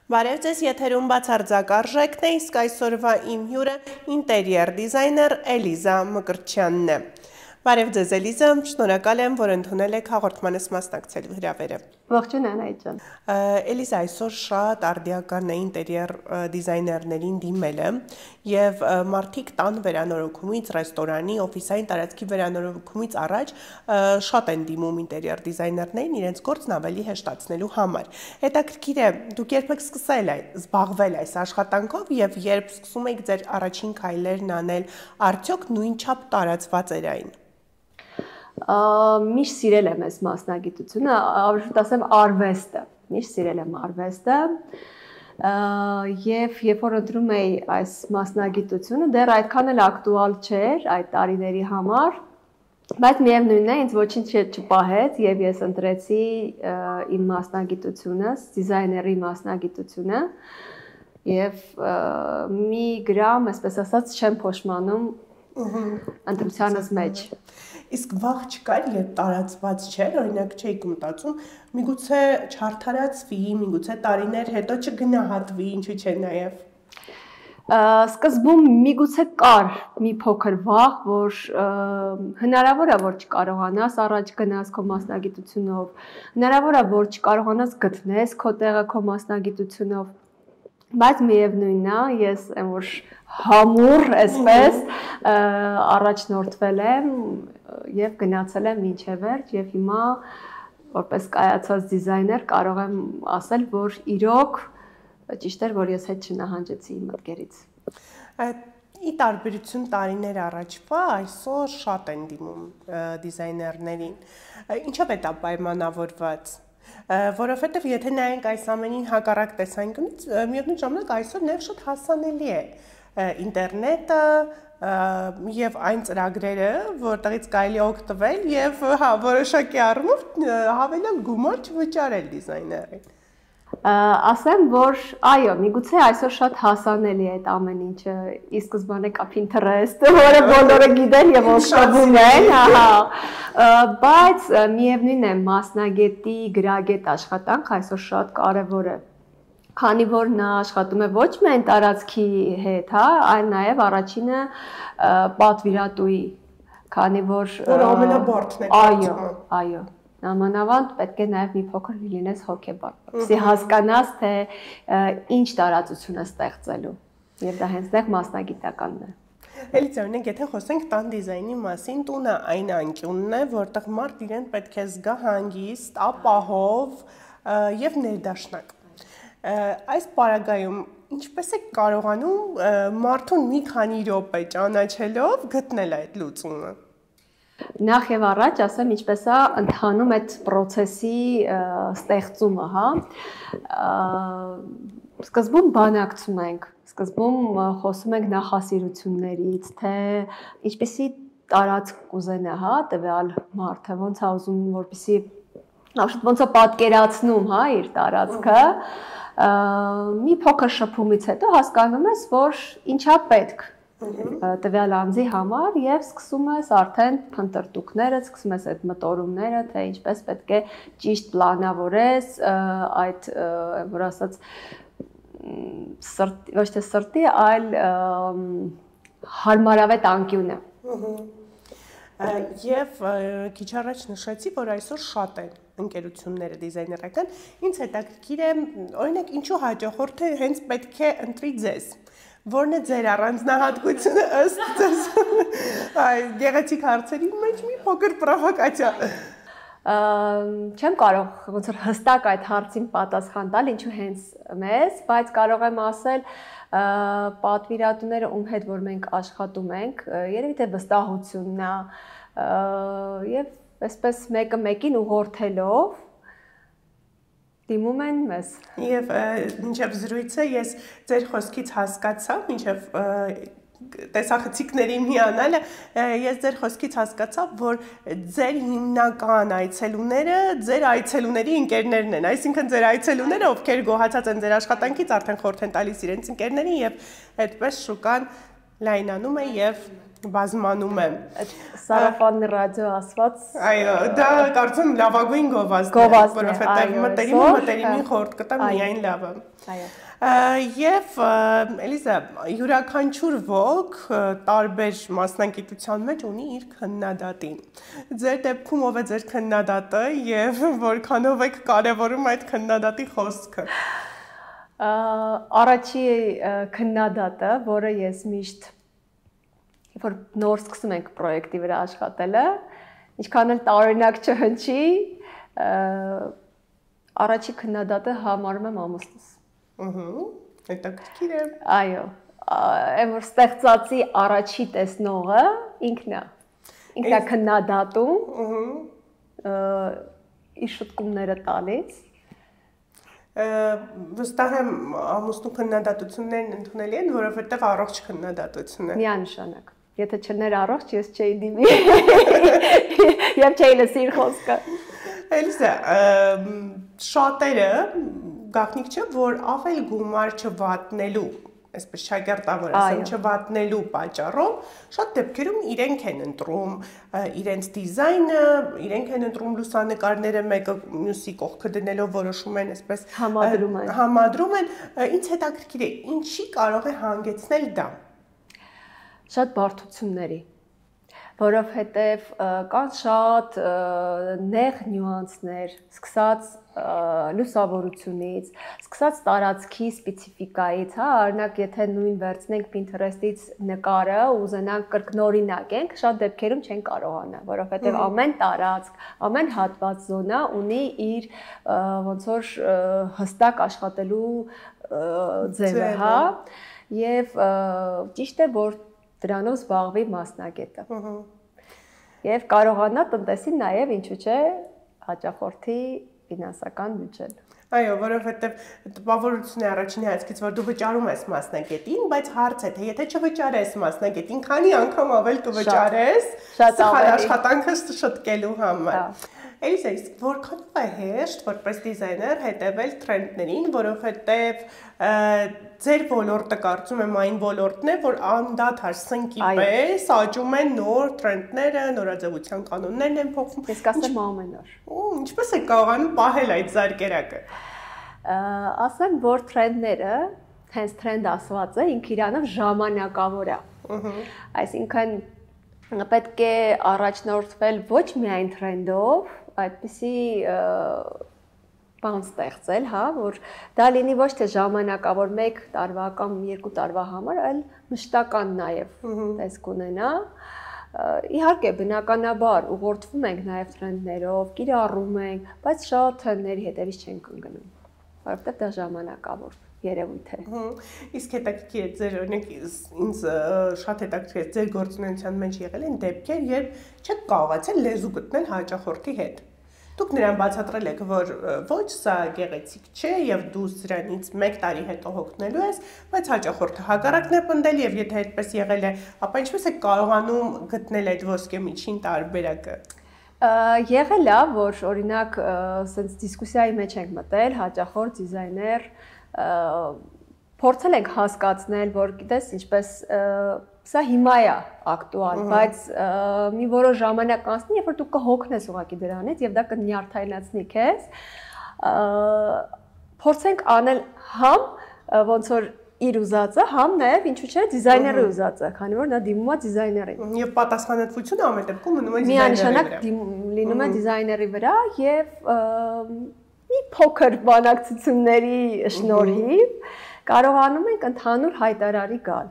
Բարև ձեզ, եթերում բացարձակ արժեքն է, իսկ այսօրվա իմ հյուրը ինտերիեր դիզայներ Էլիզա Մկրտչյանն է։ Բարև ձեզ Էլիզա, շնորհակալ եմ, որ ընդունել եք հաղորդմանս մասնակցելու հրավերը։ Ողջույն Անահիտ ջան։ Էլիզա, այսօր շատ արդիական է ինտերիեր դիզայներներին դիմելը եւ մարդիկ տան վերանորոգումից, ռեստորանի, օֆիսային տարածքի վերանորոգումից առաջ շատ են դիմում ինտերիեր դիզայներներին իրենց գործն ավելի հեշտացնելու համար։ Հետաքրքիր է, դուք երբեք զբաղվել այս աշխատանքով եւ երբ սկսում եք ձեր առաջին քայլերն անել, արդյոք նույնչափ տարածված էր այն։ Միշտ սիրել եմ այս մասնագիտությունը, ավելի ասեմ արվեստը, միշտ սիրել եմ արվեստը եւ երբ որ ընտրում էի այս մասնագիտությունը, դեռ այդքան էլ ակտուալ չէր այդ տարիների համար, բայց միևնույնն է, ինձ ոչինչ չպահեց եւ ես ընտրեցի իմ մասնագիտությունը, դիզայների մասնագիտությունը եւ մի գրամ, այսպես ասած, չեմ փոշմանում ընտրությանս մեջ։ Իսկ վաղ չկար, երբ տարածված չէր, օրինակ չէիք մտածում, միգուցե չարդարացվի, միգուցե տարիներ հետո չգնահատվի, ինչու՞ չէ նաև։ Սկզբում միգուցե կար մի փոքր վաղ, որ հնարավոր է, որ չկարողանաս առաջ գնաս քո մասնագիտությունով, հնարավոր է, որ չկարողանաս գտնես քո տեղը քո մասնագիտությունով, բայց միևնույնն է, ես այն որ համուր, այսպես առաջնորդվել եմ եւ գնացել եմ մինչև վերջ եւ հիմա որպես կայացած դիզայներ կարող եմ ասել, որ իրոք ճիշտ էր, որ ես հետ չնահանջեցի իմ մտքերից։ Ի տարբերություն տարիներ առաջվա, այսօր շատ են դիմում դիզայներներին։ Ինչով է դա պայմանավորված։ Որովհետև եթե նայենք այս ամենին հակառակ տեսանկյունից, միևնույն ժամանակ այսօր նաև շատ հասանելի է ինտերնետը եւ այն ծրագրերը, որտեղից կարելի է օգտվել եւ որոշակի առումով հավելյալ գումար չվճարել դիզայներին։ Ասեմ, որ այո, միգուցե այսօր շատ հասանելի է այդ ամեն ինչը, ի սկզբանե կա Pinterest, որը բոլորը գիտեն եւ օգտվում են, բայց միևնույնն է մասնագետի գրագետ աշխատանք այսօր շատ կարեւոր է, քանի որ նա աշխատում է ոչ միայն տարածքի հետ, այլ նաեւ առաջինը պատվիրատուի, քանի որ ամենաբարդն է։ Այո, Նամանավանդ պետք է նաև մի փոքր լինես հոգեբան, որպեսզի հասկանաս, թե ինչ տարածություն է ստեղծելու, եւ դա հենց դեռ մասնագիտականն է։ Էլիզա, օրինակ, եթե խոսենք տան դիզայնի մասին, տունը այն անկյունն է, որտեղ մարդ իրեն պետք է զգա հանգիստ, ապահով եւ ներդաշնակ։ Այս պարագայում ինչպես է կարողանում մարդուն մի քանի րոպե ճանաչելով գտնել այդ լուծումը։ Նախ եւ առաջ ասեմ ինչպես է ընթանում այդ process-ի ստեղծումը, Սկզբում բանակցում ենք, սկզբում խոսում ենք նախասիրություններից, թե ինչպեսի տարածք կուզենա, տվյալ մարդը, ոնց է ուզում, որպեսզի ոնց է պատկերացնում, իր տարածքը, մի փոքր շփումից հետո հասկանում ես, որ ինչա պետք տվյալ անձի համար եւ սկսում ես արդեն փնտրտուքները, սկսում ես այդ մտորումները, թե ինչպես պետք է ճիշտ պլանավորես այդ, որ ասած ոչ թե սրտի, այլ հարմարավետ անկյունը։ Եվ քիչ առաջ նշեցի, որ այսօր շատ են ընկերությունները դիզայներական, ինձ հետաքրքիր է, օրինակ ինչու հաճախորդը հենց պետք է ընտրի ձեզ։ Որն է ձեր առանձնահատկությունը ըստ ձեզ գեղեցիկ հարցերի մեջ մի փոքր պրովոկացիա։ Չեմ կարող ոնց որ հստակ այդ հարցին պատասխան տալ, ինչու հենց մեզ, բայց կարող եմ ասել պատվիրատուները, ում հետ որ մենք աշխատում ենք, երևի թե վստահությունն է եւ այսպես մեկը մեկին ուղղորդելով դիմում են մեզ։ Եվ մինչև զրույցը ես ձեր խոսքից հասկացա, մինչև տեսախցիկների միանալը, ես ձեր խոսքից հասկացա, որ ձեր հիմնական այցելուները ձեր այցելուների ընկերներն են, այսինքն ձեր այցելուները, ովքեր գոհացած են ձեր աշխատանքից, արդեն խորհուրդ են տալիս իրենց ընկերներին եւ այդպես շուկան լայնանում է եւ բազմանում եմ։ Սարաֆանն ռադիո ասված։ Այո, դա կարծում լավագույն գովազդն է, որովհետև մտերիմին խորտ կտա միայն լավը։ Այո։ Եվ Էլիզա, յուրաքանչյուր ոք տարբեր մասնագիտության մեջ ունի իր քննադատին։ Ձեր դեպքում ով է ձեր քննադատը եւ որքանով եք կարևորում այդ քննադատի խոսքը։ Առաջի քննադատը, որը ես միշտ որ նոր սկսում ենք պրոյեկտի վրա աշխատելը, ինչքան էլ տարօրինակ չհնչի, առաջի քննադատը համարում եմ ամուսնուս։ Հետաքրքիր է։ Այո, այն որ ստեղծածի առաջի տեսնողը ինքն է։ Ինքն է քննադատում, իր շտկումները տալիս։ Վստահ եմ ամուսնու քննադատություններն ընդունելի են, որովհետև առողջ քննադատություն է։ Միանշանակ։ Եթե չներ առողջ, ես չէի դիմի։ Եվ չէի լսի իր խոսքը։ Էլիզա, շատերը գաղտնիք չէ, որ ավել գումար չվատնելու, այսպես շագարտավոր ասեմ, չվատնելու պատճառով շատ դեպքերում իրենք են ընտրում իրենց դիզայնը, իրենք են ընտրում լուսանկարները մեկը մյուսի կողքը դնելով որոշում են այսպես համադրում են, ինձ հետաքրքիր է, ինչի կարող է հանգեցնել դա։ Շատ բարդությունների, որովհետև կան շատ նեղ նյուանսներ, սկսած լուսավորությունից, սկսած տարածքի սպეციფիկայից, հա, օրինակ եթե նույն վերցնենք Pinterest-ից նկարը, ուզենանք կրկնօրինակ ենք, շատ դեպքերում չեն կարողանա, որովհետև ամեն տարածք, ամեն հատված զոնա ունի իր ոնց որ հստակ աշխատելու ձևը, հա, եւ ճիշտ է, որ դրանով զբաղվի մասնագետը։ Եվ կարողանա տնտեսին նաև ինչու՞ չէ հաճախորդի ֆինանսական բյուջեն։ Այո, որովհետև տպավորություն է առաջին հայացքից, որ դու վճարում ես մասնագետին, բայց հարց է, թե եթե չվճարես մասնագետին, քանի անգամ ավել կվճարես սխալ աշխատանքը շտկելու համար։ Էլիզա, իսկ որքանով է հեշտ որպես դիզայներ հետևել թրենդներին, որովհետև ձեր ոլորտը կարծում եմ այն ոլորտն է, որ անդադար սնկի պես աճում են նոր թրենդները, նորաձևության կանոններն են փոխվում։ Ես կասեմ ամեն օր։ Ինչպես եք կարողանում պահել այդ զարկերակը։ Ասեմ, որ թրենդները, հենց թրենդ ասվածը ինքը իրանով ժամանակավոր է։ Այսինքն պետք է առաջնորդվել ոչ միայն թրենդով, այդպիսի բան ստեղծել, հա, որ դա լինի ոչ թե ժամանակավոր 1 տարվա կամ 2 տարվա համար, այլ մշտական նաև տեսք ունենա։ Իհարկե, բնականաբար ուղղորդվում ենք նաև թրենդներով, կիրառում ենք, բայց շատ թրենդերի հետևից չենք ընկնում, որովհետև դա ժամանակավոր երևույթ է։ Իսկ հետաքրքիր է ձեր օրինակ ինձ շատ հետաքրքիր է ձեր գործունեության մեջ եղել են դեպքեր, երբ չեք կարողացել լեզու գտնել հաճախորդի հետ։ Դուք նրան բացատրել եք, որ ոչ սա գեղեցիկ չէ եւ դու սրանից 1 տարի հետո հոգնելու ես, բայց հաճախորդը հակառակն է պնդել եւ եթե այդպես եղել է, ապա ինչպես եք կարողանում գտնել այդ ոսկե միջին տարբերակը։ Եղել է, որ օրինակ ասենց դիսկուսիայի մեջ ենք մտել, հաճախորդ դիզայներ փորձել ենք հասկացնել, որ գիտես, ինչպես սա հիմա է ակտուալ, բայց մի որոշ ժամանակ անցնի, երբ որ դու կհոգնես ուղղակի դրանից եւ դա կնյարդայնացնի քեզ, փորձենք անել համ ոնց որ իր ուզածը, համ նաև ինչու՞ չէ դիզայների ուզածը, քանի որ նա դիմում է դիզայներին։ Եվ պատասխանատվությունը ամեն դեպքում մնում է դիզայների վրա։ Միանշանակ լինում է դիզայների վրա եւ մի փոքր բանակցությունների շնորհիվ կարողանում ենք ընդհանուր հայտարարի գալ։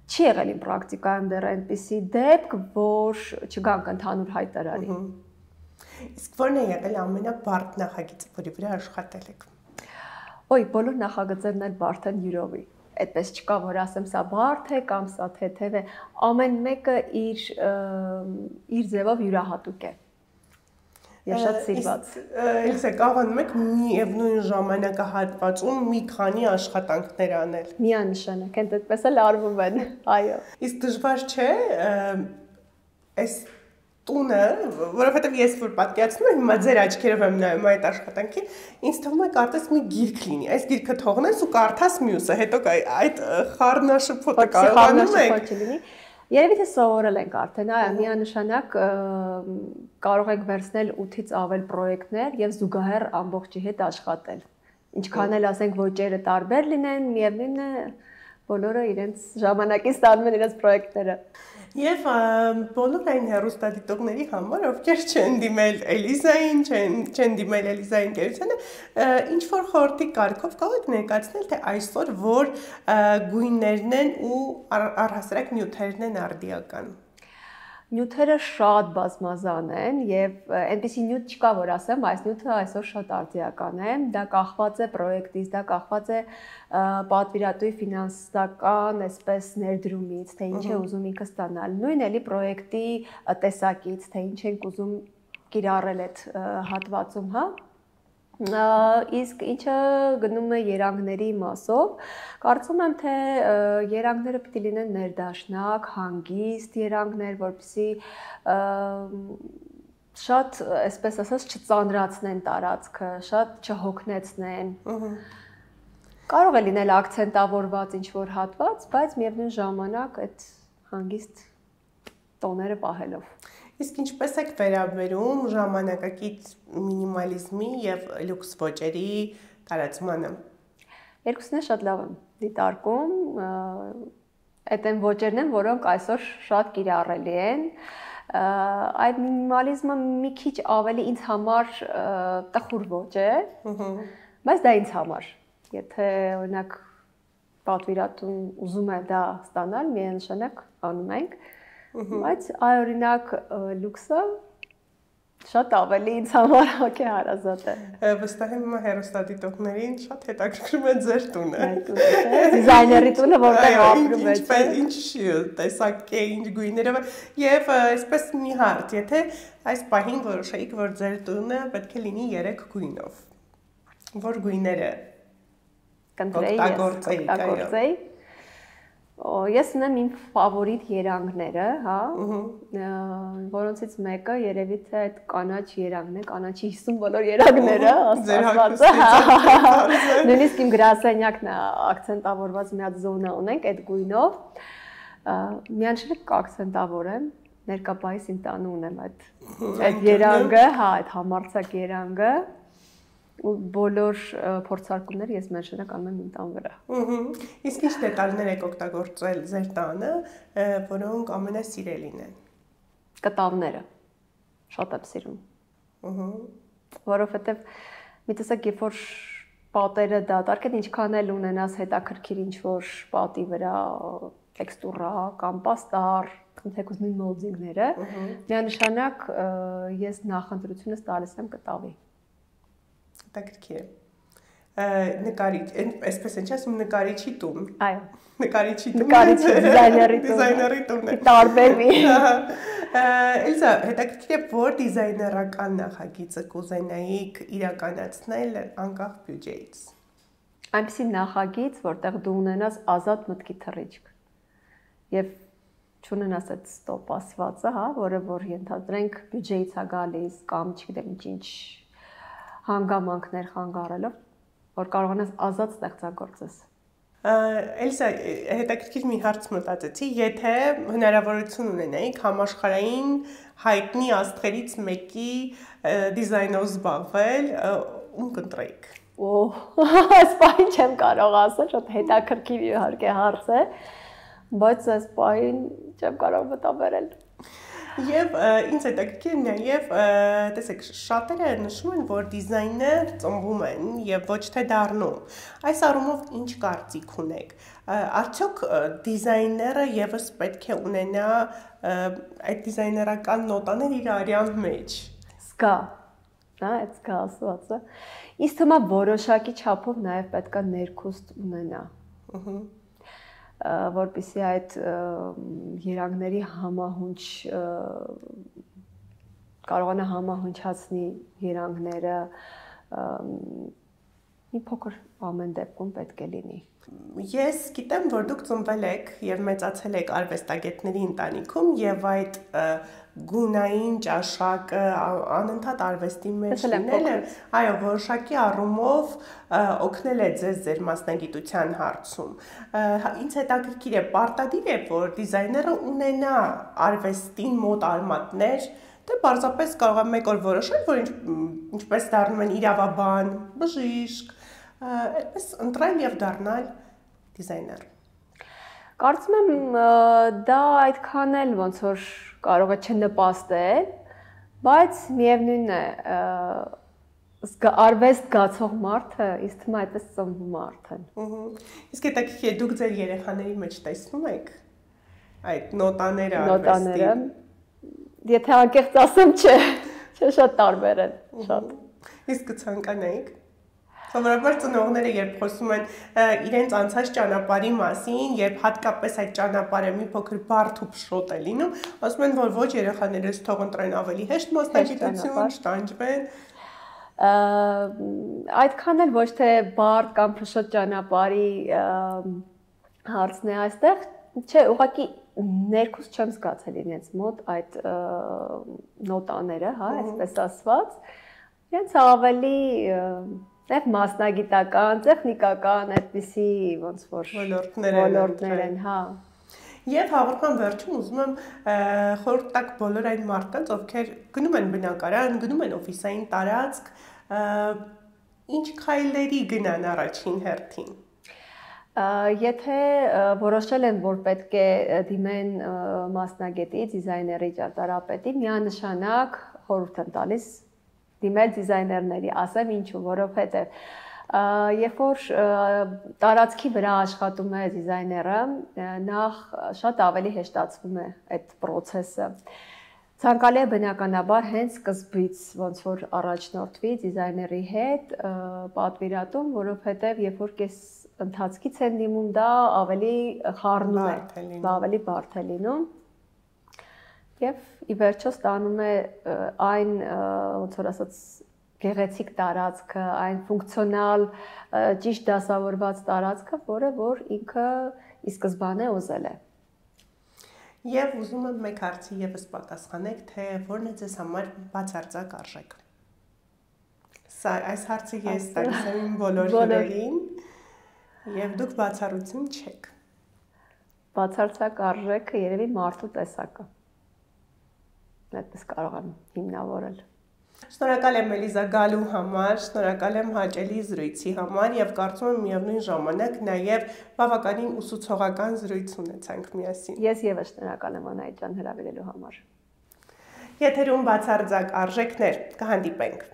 Չի եղել իմ պրակտիկայում դեռ այնպիսի դեպք, որ չգանք ընդհանուր հայտարարի։ Իսկ ո՞րն է եղել ամենաբարդ նախագիծը, որի վրա աշխատել եք։ Ոյ, բոլոր նախագծերն էլ բարդ են յուրովի։ Այդպես չկա, որ ասեմ սա բարդ է կամ սա թեթև է, ամեն մեկը իր ձևով յուրահատուկ է։ Եվ շատ սիրված։ Իսկ կարողանում եք միևնույն ժամանակահատվածում մի քանի աշխատանքներ անել։ Միանշանակ, հենց այդպես էլ արվում են, այո։ Իսկ դժվար չէ այս տունը, որովհետև ես որ պատկերացնում եմ, հիմա ձեր աչքերով եմ նայում այդ աշխատանքին, ինձ թվում է կարծես մի գիրք լինի։ Այս գիրքը թողնես ու կարդաս մյուսը, հետո այդ խառնաշփոթը կարողանում եք։ Երևի թե սովորել ենք արդեն, այո, միանշանակ կարող եք վերցնել 8-ից ավել պրոյեկտներ եւ զուգահեռ ամբողջի հետ աշխատել։ Ինչքան էլ ասենք ոճերը տարբեր լինեն, միևնույնն է բոլորը իրենց ժամանակին ստանում են իրենց պրոյեկտները։ Եվ բոլոր այն հեռուստադիտողների համար, ովքեր չեն դիմել Էլիզային, չեն դիմել Էլիզայի ընկերությանը, ինչ որ խորհրդի կարգով կարող եք ներկայացնել, թե այսօր որ գույներն են ու առհասարակ նյութերն են արդիական։ Նյութերը շատ բազմազան են եւ այնպեսի նյութ չկա, որ ասեմ, այս նյութը այսօր շատ արդիական է, դա կախված է պրոյեկտից, դա կախված է պատվիրատուի ֆինանսական, այսպես ներդրումից, թե ինչ է ուզում ինքը ստանալ։ Նույն էլի պրոյեկտի տեսակից, թե ինչ ենք ուզում կիրառել այդ հատվածում, հա։ Իսկ ինչը գնում է երանգների մասով, կարծում եմ, թե երանգները պիտի լինեն ներդաշնակ, հանգիստ երանգներ, որպեսզի շատ, այսպես ասած, չծանրացնեն տարածքը, շատ չհոգնեցնեն։ Կարող է լինել ակցենտավորված ինչ-որ հատված, բայց միևնույն ժամանակ այդ հանգիստ տոները պահելով։ Իսկ ինչպես եք վերաբերում ժամանակակից մինիմալիզմի եւ լյուքս ոճերի տարածմանը։ Երկուսն է շատ լավ եմ դիտարկում, այդ այն ոճերն են, որոնք այսօր շատ կիրառելի են։ Այդ մինիմալիզմը մի քիչ ավելի ինձ համար տխուր ոճ է, բայց դա ինձ համար։ Եթե օրինակ պատվիրատուն ուզում է դա ստանալ, միանշանակ անում ենք։ Բայց այ օրինակ լյուքսը շատ ավելի ինձ համար հոգեհարազատ է։ Վստահ եմ հեռուստադիտողներին շատ հետաքրքրում է ձեր տունը։ Դիզայների տունը, որտեղ ապրում է։ Ինչ տեսակ է, ինչ գույներով եւ այսպես մի հարց, եթե այս պահին որոշեիք, որ ձեր տունը պետք է լինի 3 գույնով, որ գույները կընտրեի։ Ես ունեմ իմ ֆավորիտ երանգները, հա, որոնցից մեկը երևի թե այդ կանաչ երանգն է, կանաչի 50 բոլոր երանգները, ասվածը, նույնիսկ իմ գրասենյակն է ակցենտավորված մի հատ զոնա ունենք այդ գույնով, միանշանակ ակցենտավոր եմ, ներկապայիս իմ տանը ունեմ այդ երանգը, հա, այդ համարձակ երանգը, ու բոլոր փորձարկումները ես միանշանակ անում եմ իմ տան վրա։ Իսկ ինչ դետալներ եք օգտագործել ձեր տանը, որոնք ամենասիրելին են։ Կտավները շատ եմ սիրում։ Որովհետև մի տեսակ երբ որ պատերը դատարկ են, ինչքան էլ ունենաս հետաքրքիր ինչ-որ պատի վրա տեքստուրա կամ պաստառ, թեկուզ նույն մոլդինգները, միանշանակ ես նախընտրությունս տալիս եմ կտավի։ Հետաքրքիր է։ Նկարիչ, այսպես ինչ ասում, նկարիչի տուն։ Այո։ Նկարիչի տուն։ Նկարիչի դիզայների տուն։ Տարբերվի։ Էլզա, հետաքրքիր է, որ դիզայներական նախագիծը կուզենայիք իրականացնել անկախ բյուջեից։ Այնպիսի նախագիծ, որտեղ դու ունենաս ազատ մտքի թռիչք։ Եվ չունենաս այդ ստոպ ասվածը, հա, որը որ ենթադրենք բյուջեից է գալիս կամ չգիտեմ ինչ հանգամանքներ խանգարելով, որ կարողանաս ազատ ստեղծագործես։ Էլսա, հետաքրքիր մի հարց մտածեցի, եթե հնարավորություն ունենայիք համաշխարհային հայտնի աստղերից մեկի դիզայնով զբաղվել, ում կընտրեիք։ Այս պահին չեմ կարող ասել, շատ հետաքրքիր իհարկե հարց է, բայց այս պահին չեմ կարող մտաբերել։ Եվ ինձ հետաքրքիր է նաև, տեսեք, շատերը նշում են, որ դիզայնը ծնվում են եւ ոչ թե դառնում։ Այս առումով ինչ կարծիք ունեք։ Արդյոք դիզայները եւս պետք է ունենա այդ դիզայներական նոտաներ իր արյան մեջ։ Զգա, հա, այդ զգա ասվածը։ Իսկ թվում է որոշակի չափով նաև պետքա ներքուստ ունենա։ Որպեսզի այդ երանգների համահունչ կարողանա համահունչացնի երանգները մի փոքր ամեն դեպքում պետք է լինի։ Ես գիտեմ, որ դուք ծնվել եք եւ մեծացել եք արվեստագետների înտանիքում եւ այդ գունային ճաշակը անընդհատ արվեստի մեջ լինելը, այո, որոշակի առումով օգնել է ձեզ ձեր մասնագիտության հարցում։ Ինձ հետաքրքիր է, պարտադիր է, որ դիզայները ունենա արվեստին մոտ արմատներ, թե պարզապես կարող է մեկ օր որոշել, որ ինչպես դառնում են իրավաբան, բժիշկ, այդպես ընտրել եւ դառնալ դիզայներ։ Կարծում եմ դա այդքան էլ ոնց որ կարող է չնպաստել, բայց միևնույնն է արվեստ գացող մարդը ինձ թվում է այդպես ծնվում արդեն։ Իսկ հետաքրքիր է, դուք ձեր երեխաների մեջ տեսնում եք այդ նոտաները արվեստի։ Եթե անկեղծ ասեմ, չէ, շատ տարբեր են, շատ։ Իսկ կցանկանայիք։ Սովորաբար ծնողները երբ խոսում են իրենց անցած ճանապարհի մասին, երբ հատկապես այդ ճանապարհը մի փոքր բարդ ու փշոտ է լինում, ասում են, որ ոչ երեխաներս թող ընտրեն ավելի հեշտ մասնագիտություն, չտանջվեն։ Այդքան էլ ոչ թե բարդ կամ փշոտ ճանապարհի հարցն է այստեղ, չէ, ուղղակի ներքուս չեմ զգացել իրենց մոտ այդ նոտաները, հա, այսպես ասված, իրենց ավելի Եվ մասնագիտական, տեխնիկական, այդպիսի ոնց որ ոլորտներ են, հա։ Եվ հաղորդման վերջում ուզում եմ խորհուրդ տալ բոլոր այն մարդկանց, ովքեր գնում են բնակարան, գնում են օֆիսային տարածք, ինչ քայլերի գնան առաջին հերթին։ Եթե որոշել են, որ պետք է դիմեն մասնագետի, դիզայների, ճարտարապետի, միանշանակ խորհուրդ եմ տալիս դիմել դիզայներների, ասեմ ինչու, որովհետև երբ որ տարածքի վրա աշխատում է դիզայները, նախ շատ ավելի հեշտացվում է այդ process-ը։ Ցանկալի է բնականաբար հենց սկզբից ոնց որ առաջնորդվի դիզայների հետ պատվիրատում, որովհետև երբ որ կես ընթացքից են դիմում, դա ավելի խառնում է, ավելի բարդ է լինում։ Եվ ի վերջո ստանում է այն ոնց որ ասած գեղեցիկ տարածքը, այն ֆունկցիոնալ ճիշտ դասավորված տարածքը, որը որ ինքը ի սկզբանե ուզել է։ Եվ ուզում եմ մեկ հարցի եւս պատասխանեք, թե ո՞րն է ձեզ համար բացարձակ արժեք։ Սա այս հարցը ես տալիս եմ իմ բոլոր հյուրերին, եւ դուք բացառություն չեք։ Բացարձակ արժեքը երևի մարդու տեսակը։ Այդպես կարող եմ հիմնավորել։ Շնորհակալ եմ Էլիզա գալու համար, շնորհակալ եմ հաճելի զրույցի համար եւ կարծում եմ միևնույն ժամանակ նաեւ բավականին ուսուցողական զրույց ունեցանք միասին։ Ես եւս շնորհակալ եմ Անահիտ ջան հրավիրելու համար։ Եթերում բացարձակ արժեքներ, կհանդիպենք։